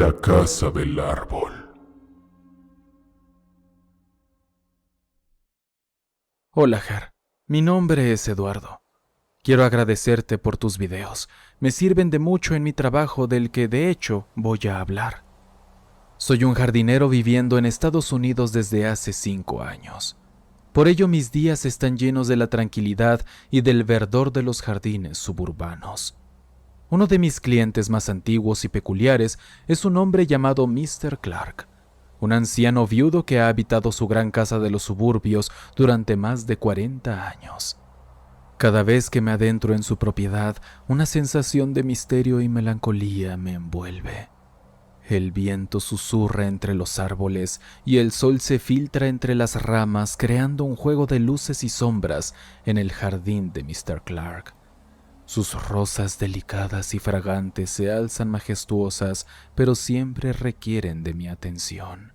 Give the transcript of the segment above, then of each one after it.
La casa del árbol. Hola, Ger. Mi nombre es Eduardo. Quiero agradecerte por tus videos. Me sirven de mucho en mi trabajo del que, de hecho, voy a hablar. Soy un jardinero viviendo en Estados Unidos desde hace 5 años. Por ello mis días están llenos de la tranquilidad y del verdor de los jardines suburbanos. Uno de mis clientes más antiguos y peculiares es un hombre llamado Mr. Clark, un anciano viudo que ha habitado su gran casa de los suburbios durante más de 40 años. Cada vez que me adentro en su propiedad, una sensación de misterio y melancolía me envuelve. El viento susurra entre los árboles y el sol se filtra entre las ramas, creando un juego de luces y sombras en el jardín de Mr. Clark. Sus rosas delicadas y fragantes se alzan majestuosas, pero siempre requieren de mi atención.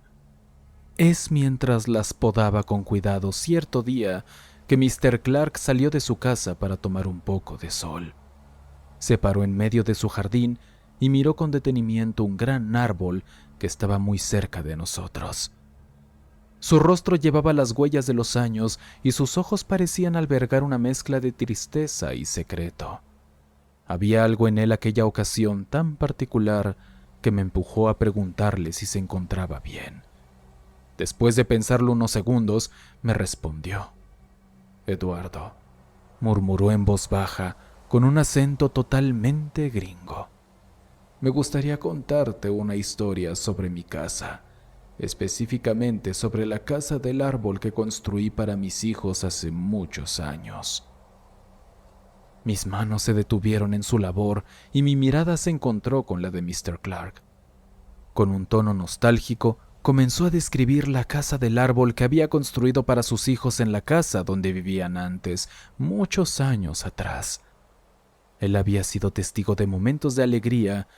Es mientras las podaba con cuidado cierto día que Mr. Clark salió de su casa para tomar un poco de sol. Se paró en medio de su jardín y miró con detenimiento un gran árbol que estaba muy cerca de nosotros. Su rostro llevaba las huellas de los años y sus ojos parecían albergar una mezcla de tristeza y secreto. Había algo en él aquella ocasión tan particular que me empujó a preguntarle si se encontraba bien. Después de pensarlo unos segundos, me respondió. «Eduardo», murmuró en voz baja, con un acento totalmente gringo. «Me gustaría contarte una historia sobre mi casa, específicamente sobre la casa del árbol que construí para mis hijos hace muchos años». Mis manos se detuvieron en su labor y mi mirada se encontró con la de Mr. Clark. Con un tono nostálgico, comenzó a describir la casa del árbol que había construido para sus hijos en la casa donde vivían antes, muchos años atrás. Él había sido testigo de momentos de alegría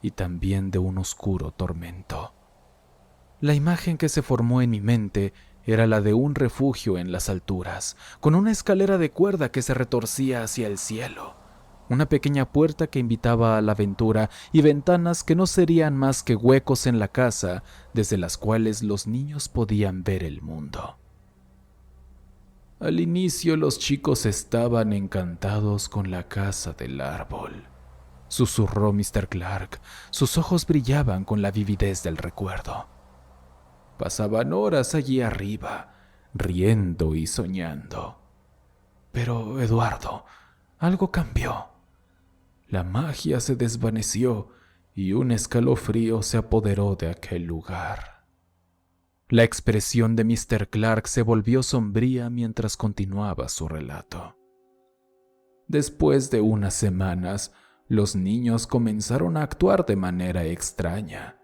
y también de un oscuro tormento. La imagen que se formó en mi mente era la de un refugio en las alturas, con una escalera de cuerda que se retorcía hacia el cielo, una pequeña puerta que invitaba a la aventura y ventanas que no serían más que huecos en la casa desde las cuales los niños podían ver el mundo. Al inicio los chicos estaban encantados con la casa del árbol, susurró Mr. Clark. Sus ojos brillaban con la vividez del recuerdo. Pasaban horas allí arriba, riendo y soñando. Pero, Eduardo, algo cambió. La magia se desvaneció y un escalofrío se apoderó de aquel lugar. La expresión de Mr. Clark se volvió sombría mientras continuaba su relato. Después de unas semanas, los niños comenzaron a actuar de manera extraña.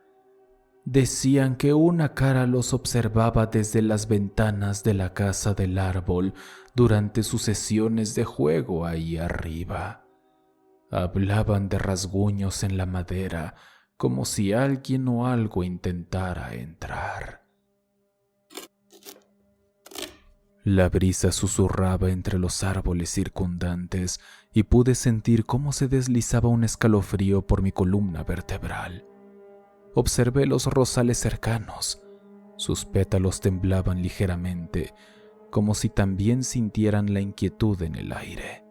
Decían que una cara los observaba desde las ventanas de la casa del árbol durante sus sesiones de juego ahí arriba. Hablaban de rasguños en la madera, como si alguien o algo intentara entrar. La brisa susurraba entre los árboles circundantes y pude sentir cómo se deslizaba un escalofrío por mi columna vertebral. Observé los rosales cercanos. Sus pétalos temblaban ligeramente, como si también sintieran la inquietud en el aire.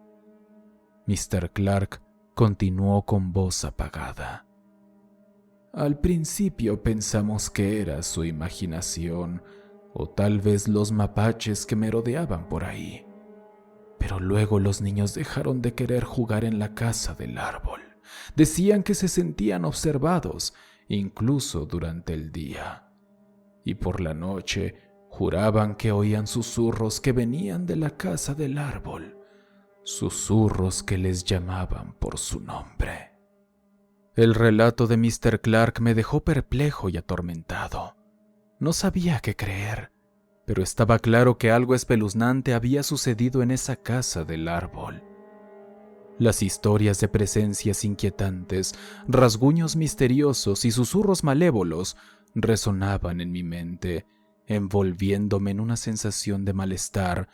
Mr. Clark continuó con voz apagada. Al principio pensamos que era su imaginación, o tal vez los mapaches que merodeaban por ahí. Pero luego los niños dejaron de querer jugar en la casa del árbol. Decían que se sentían observados, incluso durante el día. Y por la noche juraban que oían susurros que venían de la casa del árbol, susurros que les llamaban por su nombre. El relato de Mr. Clark me dejó perplejo y atormentado. No sabía qué creer, pero estaba claro que algo espeluznante había sucedido en esa casa del árbol. Las historias de presencias inquietantes, rasguños misteriosos y susurros malévolos resonaban en mi mente, envolviéndome en una sensación de malestar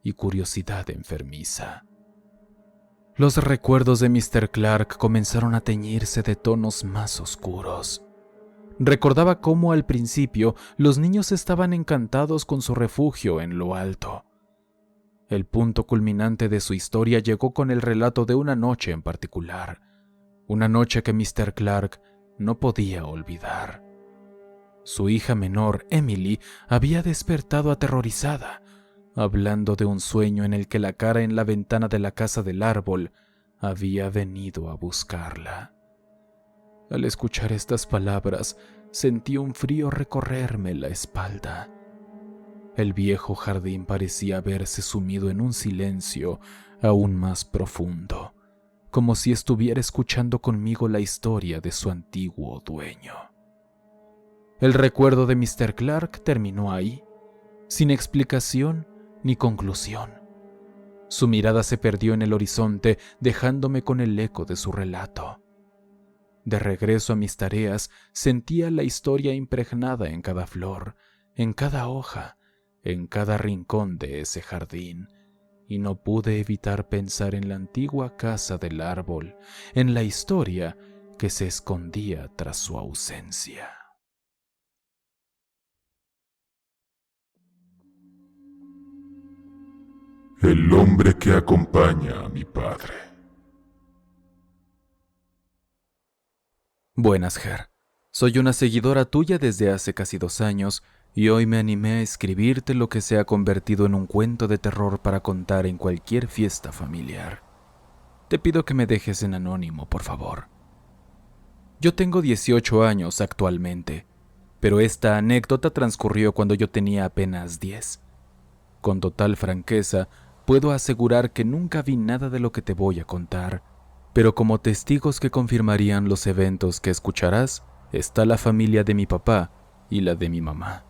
y curiosidad enfermiza. Los recuerdos de Mr. Clark comenzaron a teñirse de tonos más oscuros. Recordaba cómo al principio los niños estaban encantados con su refugio en lo alto. El punto culminante de su historia llegó con el relato de una noche en particular, una noche que Mr. Clark no podía olvidar. Su hija menor, Emily, había despertado aterrorizada, hablando de un sueño en el que la cara en la ventana de la casa del árbol había venido a buscarla. Al escuchar estas palabras, sentí un frío recorrerme la espalda. El viejo jardín parecía haberse sumido en un silencio aún más profundo, como si estuviera escuchando conmigo la historia de su antiguo dueño. El recuerdo de Mr. Clark terminó ahí, sin explicación ni conclusión. Su mirada se perdió en el horizonte, dejándome con el eco de su relato. De regreso a mis tareas, sentía la historia impregnada en cada flor, en cada hoja, en cada rincón de ese jardín, y no pude evitar pensar en la antigua casa del árbol, en la historia que se escondía tras su ausencia. El hombre que acompaña a mi padre. Buenas, Ger. Soy una seguidora tuya desde hace casi 2 años y hoy me animé a escribirte lo que se ha convertido en un cuento de terror para contar en cualquier fiesta familiar. Te pido que me dejes en anónimo, por favor. Yo tengo 18 años actualmente, pero esta anécdota transcurrió cuando yo tenía apenas 10. Con total franqueza, puedo asegurar que nunca vi nada de lo que te voy a contar, pero como testigos que confirmarían los eventos que escucharás, está la familia de mi papá y la de mi mamá.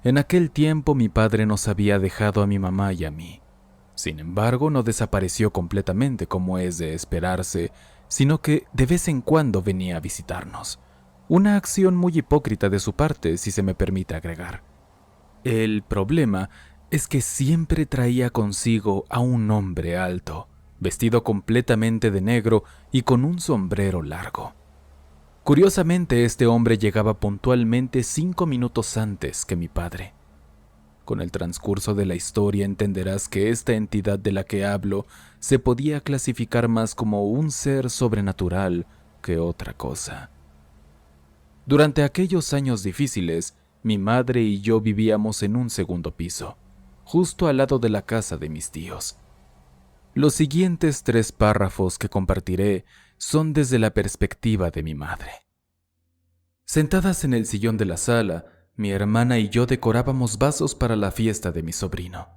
En aquel tiempo mi padre nos había dejado a mi mamá y a mí. Sin embargo, no desapareció completamente como es de esperarse, sino que de vez en cuando venía a visitarnos. Una acción muy hipócrita de su parte, si se me permite agregar. El problema es que siempre traía consigo a un hombre alto, vestido completamente de negro y con un sombrero largo. Curiosamente, este hombre llegaba puntualmente 5 minutos antes que mi padre. Con el transcurso de la historia entenderás que esta entidad de la que hablo se podía clasificar más como un ser sobrenatural que otra cosa. Durante aquellos años difíciles, mi madre y yo vivíamos en un segundo piso, justo al lado de la casa de mis tíos. Los siguientes 3 párrafos que compartiré son desde la perspectiva de mi madre. Sentadas en el sillón de la sala, mi hermana y yo decorábamos vasos para la fiesta de mi sobrino.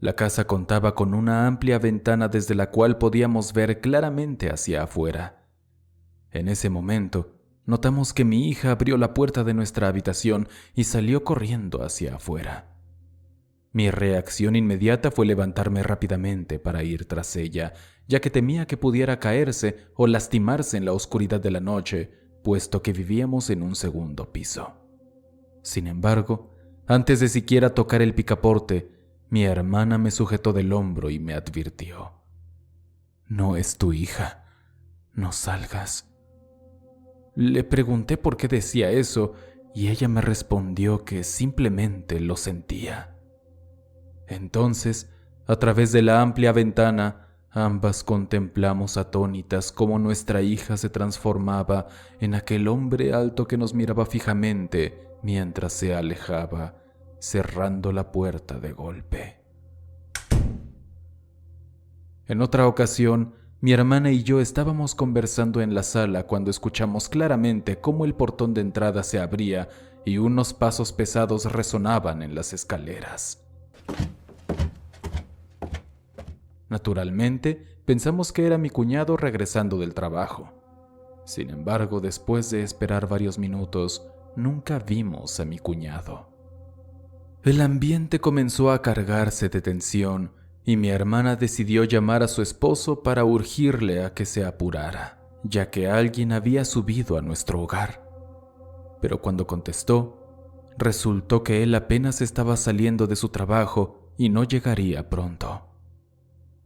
La casa contaba con una amplia ventana desde la cual podíamos ver claramente hacia afuera. En ese momento, notamos que mi hija abrió la puerta de nuestra habitación y salió corriendo hacia afuera. Mi reacción inmediata fue levantarme rápidamente para ir tras ella, ya que temía que pudiera caerse o lastimarse en la oscuridad de la noche, puesto que vivíamos en un segundo piso. Sin embargo, antes de siquiera tocar el picaporte, mi hermana me sujetó del hombro y me advirtió: «No es tu hija, no salgas». Le pregunté por qué decía eso y ella me respondió que simplemente lo sentía. Entonces, a través de la amplia ventana, ambas contemplamos atónitas cómo nuestra hija se transformaba en aquel hombre alto que nos miraba fijamente mientras se alejaba, cerrando la puerta de golpe. En otra ocasión, mi hermana y yo estábamos conversando en la sala cuando escuchamos claramente cómo el portón de entrada se abría y unos pasos pesados resonaban en las escaleras. Naturalmente, pensamos que era mi cuñado regresando del trabajo. Sin embargo, después de esperar varios minutos, nunca vimos a mi cuñado. El ambiente comenzó a cargarse de tensión y mi hermana decidió llamar a su esposo para urgirle a que se apurara, ya que alguien había subido a nuestro hogar. Pero cuando contestó, resultó que él apenas estaba saliendo de su trabajo y no llegaría pronto.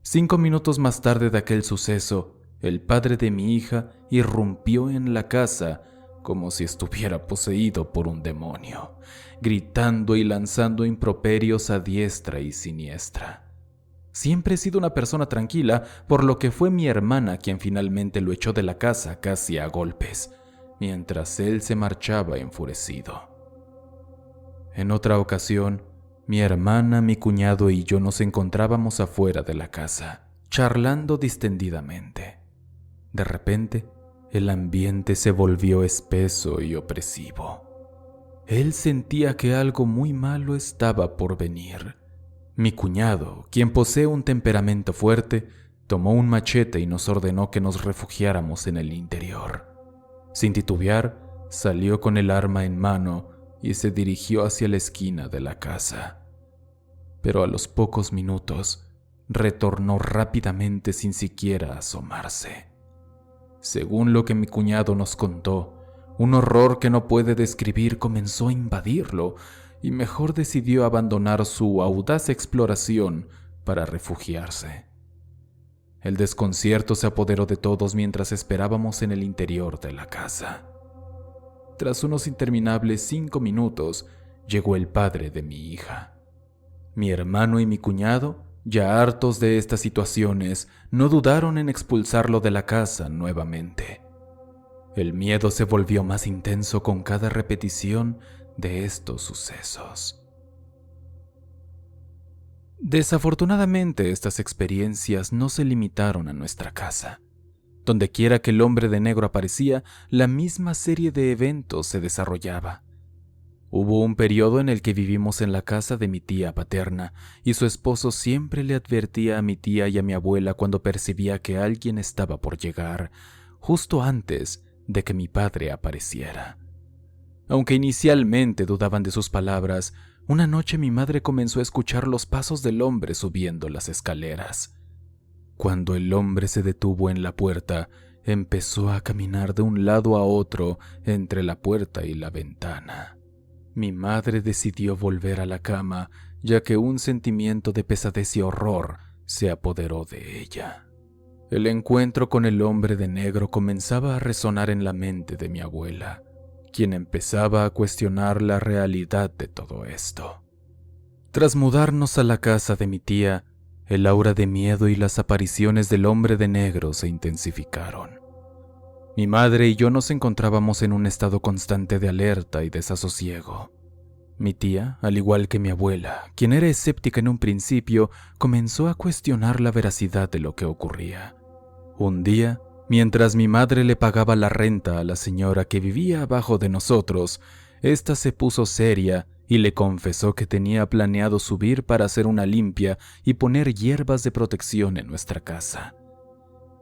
5 minutos más tarde de aquel suceso, el padre de mi hija irrumpió en la casa como si estuviera poseído por un demonio, gritando y lanzando improperios a diestra y siniestra. Siempre he sido una persona tranquila, por lo que fue mi hermana quien finalmente lo echó de la casa casi a golpes, mientras él se marchaba enfurecido. En otra ocasión, mi hermana, mi cuñado y yo nos encontrábamos afuera de la casa, charlando distendidamente. De repente, el ambiente se volvió espeso y opresivo. Él sentía que algo muy malo estaba por venir. Mi cuñado, quien posee un temperamento fuerte, tomó un machete y nos ordenó que nos refugiáramos en el interior. Sin titubear, salió con el arma en mano y se dirigió hacia la esquina de la casa. Pero a los pocos minutos, retornó rápidamente sin siquiera asomarse. Según lo que mi cuñado nos contó, un horror que no puede describir comenzó a invadirlo y mejor decidió abandonar su audaz exploración para refugiarse. El desconcierto se apoderó de todos mientras esperábamos en el interior de la casa. Tras unos interminables 5 minutos, llegó el padre de mi hija. Mi hermano y mi cuñado, ya hartos de estas situaciones, no dudaron en expulsarlo de la casa nuevamente. El miedo se volvió más intenso con cada repetición de estos sucesos. Desafortunadamente, estas experiencias no se limitaron a nuestra casa. Dondequiera que el hombre de negro aparecía, la misma serie de eventos se desarrollaba. Hubo un periodo en el que vivimos en la casa de mi tía paterna, y su esposo siempre le advertía a mi tía y a mi abuela cuando percibía que alguien estaba por llegar, justo antes de que mi padre apareciera. Aunque inicialmente dudaban de sus palabras, una noche mi madre comenzó a escuchar los pasos del hombre subiendo las escaleras. Cuando el hombre se detuvo en la puerta, empezó a caminar de un lado a otro entre la puerta y la ventana. Mi madre decidió volver a la cama, ya que un sentimiento de pesadez y horror se apoderó de ella. El encuentro con el hombre de negro comenzaba a resonar en la mente de mi abuela, quien empezaba a cuestionar la realidad de todo esto. Tras mudarnos a la casa de mi tía, el aura de miedo y las apariciones del hombre de negro se intensificaron. Mi madre y yo nos encontrábamos en un estado constante de alerta y desasosiego. Mi tía, al igual que mi abuela, quien era escéptica en un principio, comenzó a cuestionar la veracidad de lo que ocurría. Un día, mientras mi madre le pagaba la renta a la señora que vivía abajo de nosotros, ésta se puso seria y le confesó que tenía planeado subir para hacer una limpia y poner hierbas de protección en nuestra casa.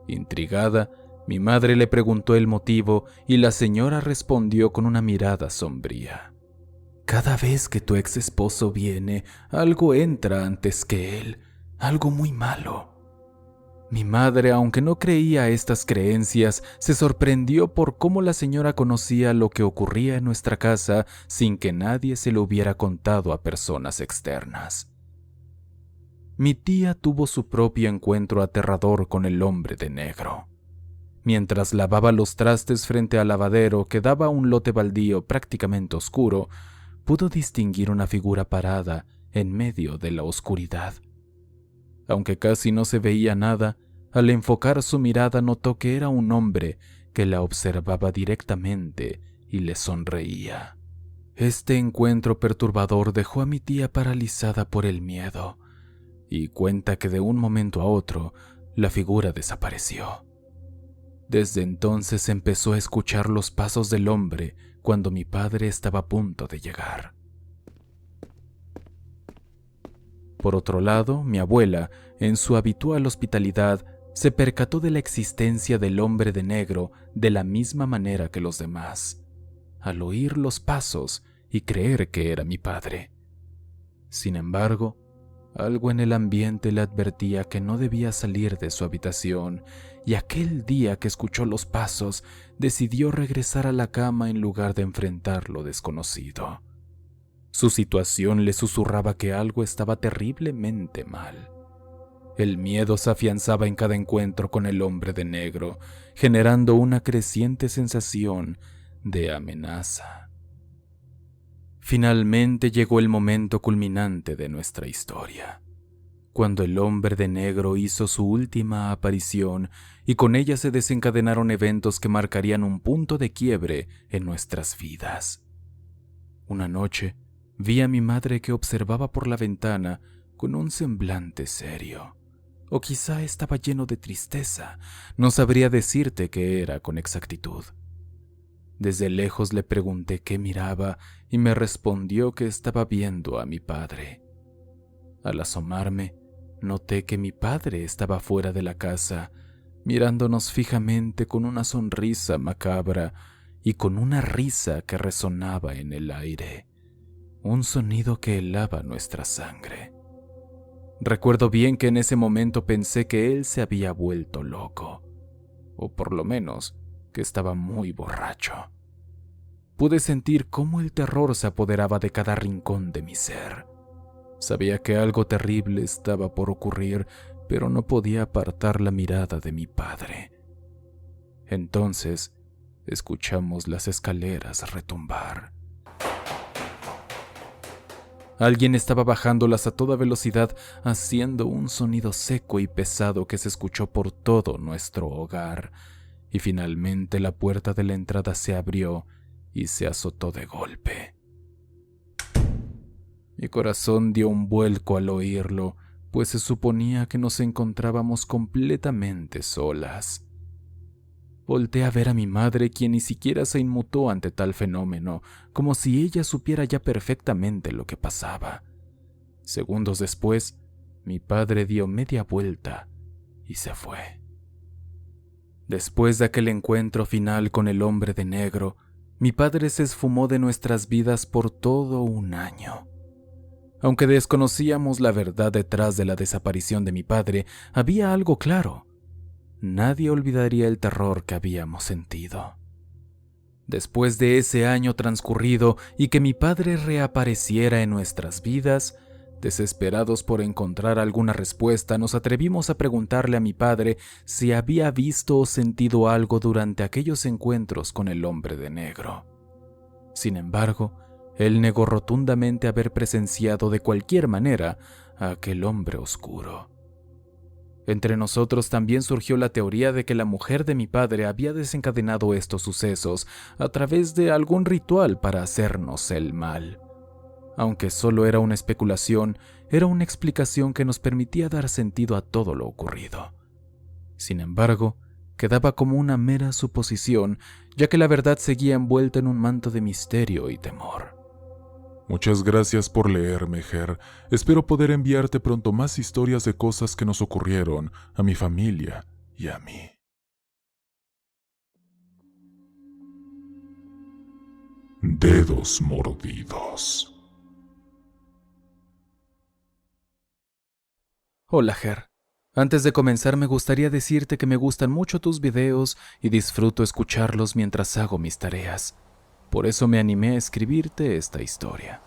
Intrigada, mi madre le preguntó el motivo y la señora respondió con una mirada sombría. Cada vez que tu ex esposo viene, algo entra antes que él, algo muy malo. Mi madre, aunque no creía estas creencias, se sorprendió por cómo la señora conocía lo que ocurría en nuestra casa sin que nadie se lo hubiera contado a personas externas. Mi tía tuvo su propio encuentro aterrador con el hombre de negro. Mientras lavaba los trastes frente al lavadero que daba a un lote baldío prácticamente oscuro, pudo distinguir una figura parada en medio de la oscuridad. Aunque casi no se veía nada, al enfocar su mirada notó que era un hombre que la observaba directamente y le sonreía. Este encuentro perturbador dejó a mi tía paralizada por el miedo, y cuenta que de un momento a otro la figura desapareció. Desde entonces empezó a escuchar los pasos del hombre cuando mi padre estaba a punto de llegar. Por otro lado, mi abuela, en su habitual hospitalidad, se percató de la existencia del hombre de negro de la misma manera que los demás, al oír los pasos y creer que era mi padre. Sin embargo, algo en el ambiente le advertía que no debía salir de su habitación, y aquel día que escuchó los pasos, decidió regresar a la cama en lugar de enfrentar lo desconocido. Su situación le susurraba que algo estaba terriblemente mal. El miedo se afianzaba en cada encuentro con el hombre de negro, generando una creciente sensación de amenaza. Finalmente llegó el momento culminante de nuestra historia, cuando el hombre de negro hizo su última aparición y con ella se desencadenaron eventos que marcarían un punto de quiebre en nuestras vidas. Una noche vi a mi madre que observaba por la ventana con un semblante serio. O quizá estaba lleno de tristeza, no sabría decirte qué era con exactitud. Desde lejos le pregunté qué miraba y me respondió que estaba viendo a mi padre. Al asomarme, noté que mi padre estaba fuera de la casa, mirándonos fijamente con una sonrisa macabra y con una risa que resonaba en el aire, un sonido que helaba nuestra sangre. Recuerdo bien que en ese momento pensé que él se había vuelto loco, o por lo menos que estaba muy borracho. Pude sentir cómo el terror se apoderaba de cada rincón de mi ser. Sabía que algo terrible estaba por ocurrir, pero no podía apartar la mirada de mi padre. Entonces, escuchamos las escaleras retumbar. Alguien estaba bajándolas a toda velocidad, haciendo un sonido seco y pesado que se escuchó por todo nuestro hogar, y finalmente la puerta de la entrada se abrió y se azotó de golpe. Mi corazón dio un vuelco al oírlo, pues se suponía que nos encontrábamos completamente solas. Volté a ver a mi madre, quien ni siquiera se inmutó ante tal fenómeno, como si ella supiera ya perfectamente lo que pasaba. Segundos después, mi padre dio media vuelta y se fue. Después de aquel encuentro final con el hombre de negro, mi padre se esfumó de nuestras vidas por todo un año. Aunque desconocíamos la verdad detrás de la desaparición de mi padre, había algo claro. Nadie olvidaría el terror que habíamos sentido. Después de ese año transcurrido y que mi padre reapareciera en nuestras vidas, desesperados por encontrar alguna respuesta, nos atrevimos a preguntarle a mi padre si había visto o sentido algo durante aquellos encuentros con el hombre de negro. Sin embargo, él negó rotundamente haber presenciado de cualquier manera a aquel hombre oscuro. Entre nosotros también surgió la teoría de que la mujer de mi padre había desencadenado estos sucesos a través de algún ritual para hacernos el mal. Aunque solo era una especulación, era una explicación que nos permitía dar sentido a todo lo ocurrido. Sin embargo, quedaba como una mera suposición, ya que la verdad seguía envuelta en un manto de misterio y temor. Muchas gracias por leerme, Ger. Espero poder enviarte pronto más historias de cosas que nos ocurrieron a mi familia y a mí. Dedos mordidos. Hola, Ger. Antes de comenzar me gustaría decirte que me gustan mucho tus videos y disfruto escucharlos mientras hago mis tareas. Por eso me animé a escribirte esta historia.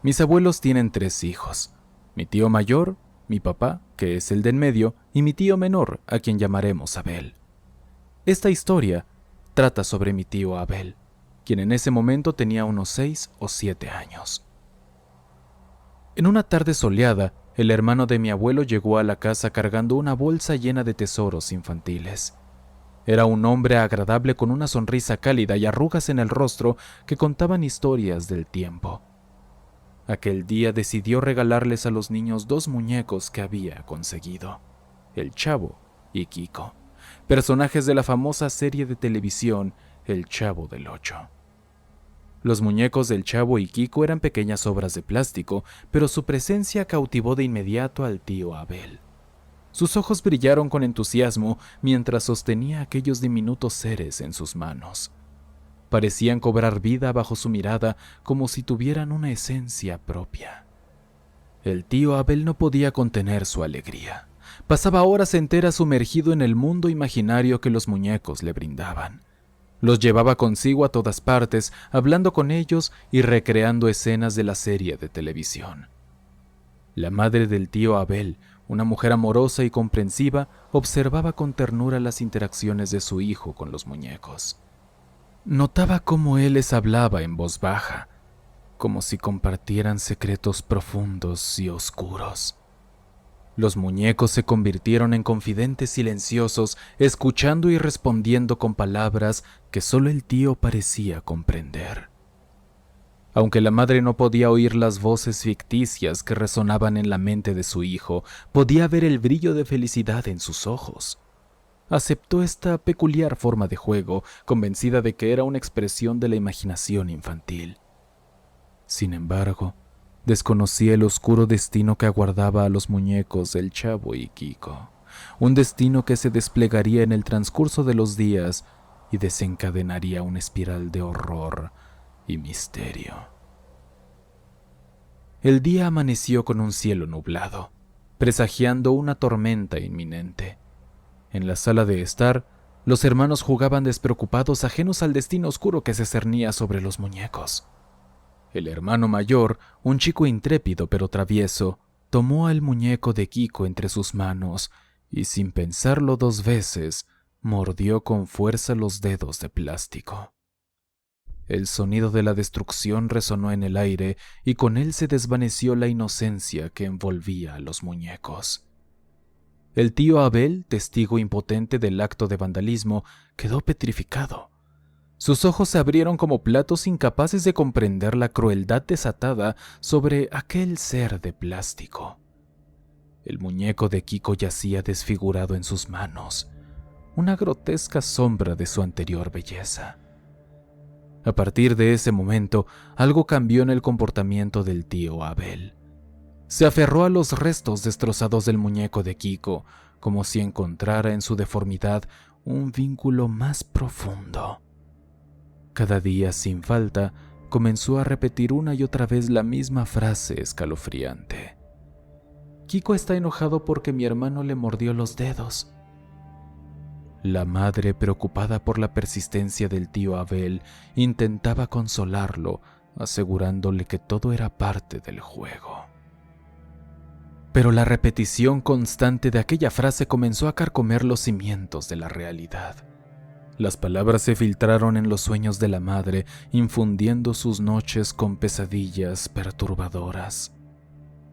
Mis abuelos tienen 3 hijos. Mi tío mayor, mi papá, que es el de en medio, y mi tío menor, a quien llamaremos Abel. Esta historia trata sobre mi tío Abel, quien en ese momento tenía unos 6 o 7 años. En una tarde soleada, el hermano de mi abuelo llegó a la casa cargando una bolsa llena de tesoros infantiles. Era un hombre agradable con una sonrisa cálida y arrugas en el rostro que contaban historias del tiempo. Aquel día decidió regalarles a los niños 2 muñecos que había conseguido, el Chavo y Kiko, personajes de la famosa serie de televisión El Chavo del Ocho. Los muñecos del Chavo y Kiko eran pequeñas obras de plástico, pero su presencia cautivó de inmediato al tío Abel. Sus ojos brillaron con entusiasmo mientras sostenía aquellos diminutos seres en sus manos. Parecían cobrar vida bajo su mirada como si tuvieran una esencia propia. El tío Abel no podía contener su alegría. Pasaba horas enteras sumergido en el mundo imaginario que los muñecos le brindaban. Los llevaba consigo a todas partes, hablando con ellos y recreando escenas de la serie de televisión. La madre del tío Abel, una mujer amorosa y comprensiva, observaba con ternura las interacciones de su hijo con los muñecos. Notaba cómo él les hablaba en voz baja, como si compartieran secretos profundos y oscuros. Los muñecos se convirtieron en confidentes silenciosos, escuchando y respondiendo con palabras que solo el tío parecía comprender. Aunque la madre no podía oír las voces ficticias que resonaban en la mente de su hijo, podía ver el brillo de felicidad en sus ojos. Aceptó esta peculiar forma de juego, convencida de que era una expresión de la imaginación infantil. Sin embargo, desconocía el oscuro destino que aguardaba a los muñecos del Chavo y Kiko, un destino que se desplegaría en el transcurso de los días y desencadenaría una espiral de horror y misterio. El día amaneció con un cielo nublado, presagiando una tormenta inminente. En la sala de estar, los hermanos jugaban despreocupados, ajenos al destino oscuro que se cernía sobre los muñecos. El hermano mayor, un chico intrépido pero travieso, tomó al muñeco de Kiko entre sus manos y, sin pensarlo dos veces, mordió con fuerza los dedos de plástico. El sonido de la destrucción resonó en el aire y con él se desvaneció la inocencia que envolvía a los muñecos. El tío Abel, testigo impotente del acto de vandalismo, quedó petrificado. Sus ojos se abrieron como platos, incapaces de comprender la crueldad desatada sobre aquel ser de plástico. El muñeco de Kiko yacía desfigurado en sus manos, una grotesca sombra de su anterior belleza. A partir de ese momento, algo cambió en el comportamiento del tío Abel. Se aferró a los restos destrozados del muñeco de Kiko, como si encontrara en su deformidad un vínculo más profundo. Cada día, sin falta, comenzó a repetir una y otra vez la misma frase escalofriante. Kiko está enojado porque mi hermano le mordió los dedos. La madre, preocupada por la persistencia del tío Abel, intentaba consolarlo, asegurándole que todo era parte del juego. Pero la repetición constante de aquella frase comenzó a carcomer los cimientos de la realidad. Las palabras se filtraron en los sueños de la madre, infundiendo sus noches con pesadillas perturbadoras.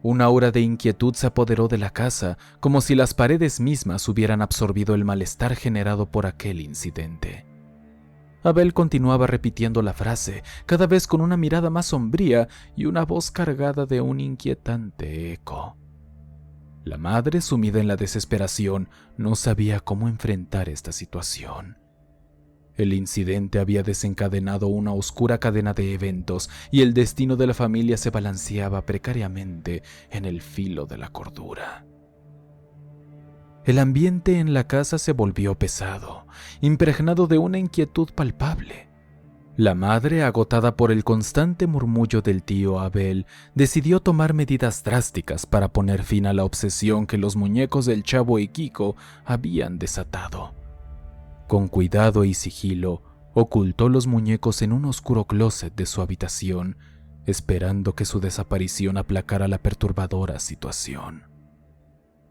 Una aura de inquietud se apoderó de la casa, como si las paredes mismas hubieran absorbido el malestar generado por aquel incidente. Abel continuaba repitiendo la frase, cada vez con una mirada más sombría y una voz cargada de un inquietante eco. La madre, sumida en la desesperación, no sabía cómo enfrentar esta situación. El incidente había desencadenado una oscura cadena de eventos y el destino de la familia se balanceaba precariamente en el filo de la cordura. El ambiente en la casa se volvió pesado, impregnado de una inquietud palpable. La madre, agotada por el constante murmullo del tío Abel, decidió tomar medidas drásticas para poner fin a la obsesión que los muñecos del Chavo y Kiko habían desatado. Con cuidado y sigilo, ocultó los muñecos en un oscuro closet de su habitación, esperando que su desaparición aplacara la perturbadora situación.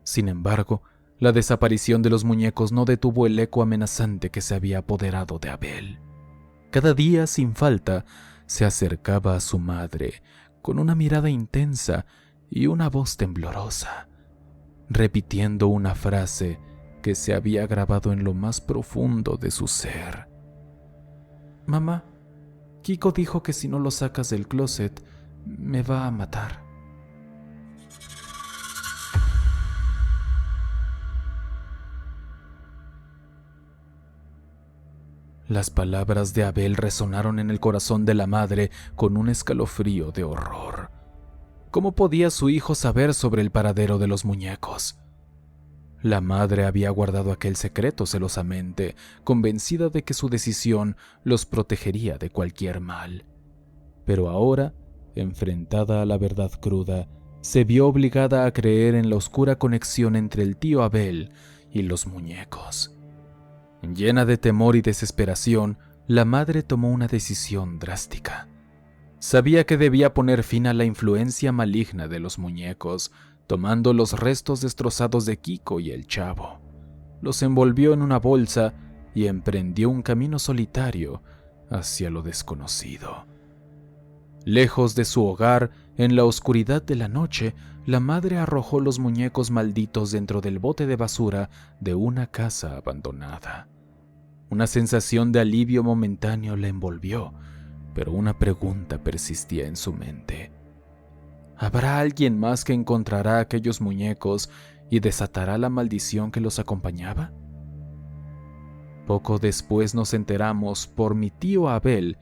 Sin embargo, la desaparición de los muñecos no detuvo el eco amenazante que se había apoderado de Abel. Cada día, sin falta, se acercaba a su madre, con una mirada intensa y una voz temblorosa, repitiendo una frase que se había grabado en lo más profundo de su ser. «Mamá, Kiko dijo que si no lo sacas del closet, me va a matar». Las palabras de Abel resonaron en el corazón de la madre con un escalofrío de horror. ¿Cómo podía su hijo saber sobre el paradero de los muñecos? La madre había guardado aquel secreto celosamente, convencida de que su decisión los protegería de cualquier mal. Pero ahora, enfrentada a la verdad cruda, se vio obligada a creer en la oscura conexión entre el tío Abel y los muñecos. Llena de temor y desesperación, la madre tomó una decisión drástica. Sabía que debía poner fin a la influencia maligna de los muñecos, tomando los restos destrozados de Kiko y el Chavo. Los envolvió en una bolsa y emprendió un camino solitario hacia lo desconocido. Lejos de su hogar, en la oscuridad de la noche, la madre arrojó los muñecos malditos dentro del bote de basura de una casa abandonada. Una sensación de alivio momentáneo la envolvió, pero una pregunta persistía en su mente. ¿Habrá alguien más que encontrará aquellos muñecos y desatará la maldición que los acompañaba? Poco después nos enteramos por mi tío Abel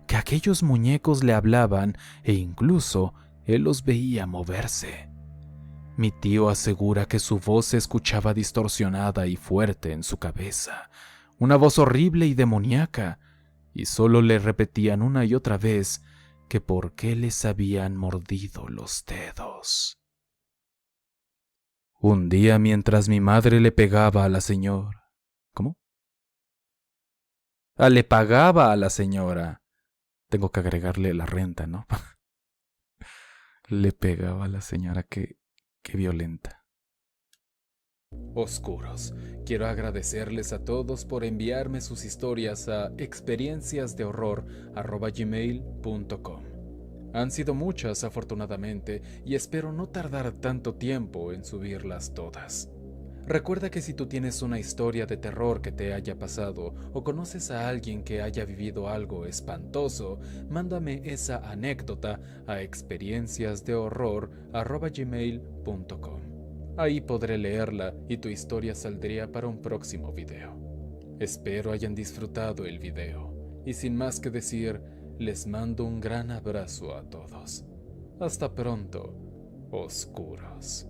que aquellos muñecos le hablaban e incluso él los veía moverse. Mi tío asegura que su voz se escuchaba distorsionada y fuerte en su cabeza, una voz horrible y demoníaca, y solo le repetían una y otra vez que por qué les habían mordido los dedos. Un día, mientras mi madre le pegaba a la señora... ¿Cómo? Le pagaba a la señora. Tengo que agregarle la renta, ¿no? Le pegaba a la señora, qué violenta. Oscuros, quiero agradecerles a todos por enviarme sus historias a experienciasdehorror@gmail.com. Han sido muchas, afortunadamente, y espero no tardar tanto tiempo en subirlas todas. Recuerda que si tú tienes una historia de terror que te haya pasado o conoces a alguien que haya vivido algo espantoso, mándame esa anécdota a experienciasdehorror@gmail.com. Ahí podré leerla y tu historia saldría para un próximo video. Espero hayan disfrutado el video y sin más que decir, les mando un gran abrazo a todos. Hasta pronto, oscuros.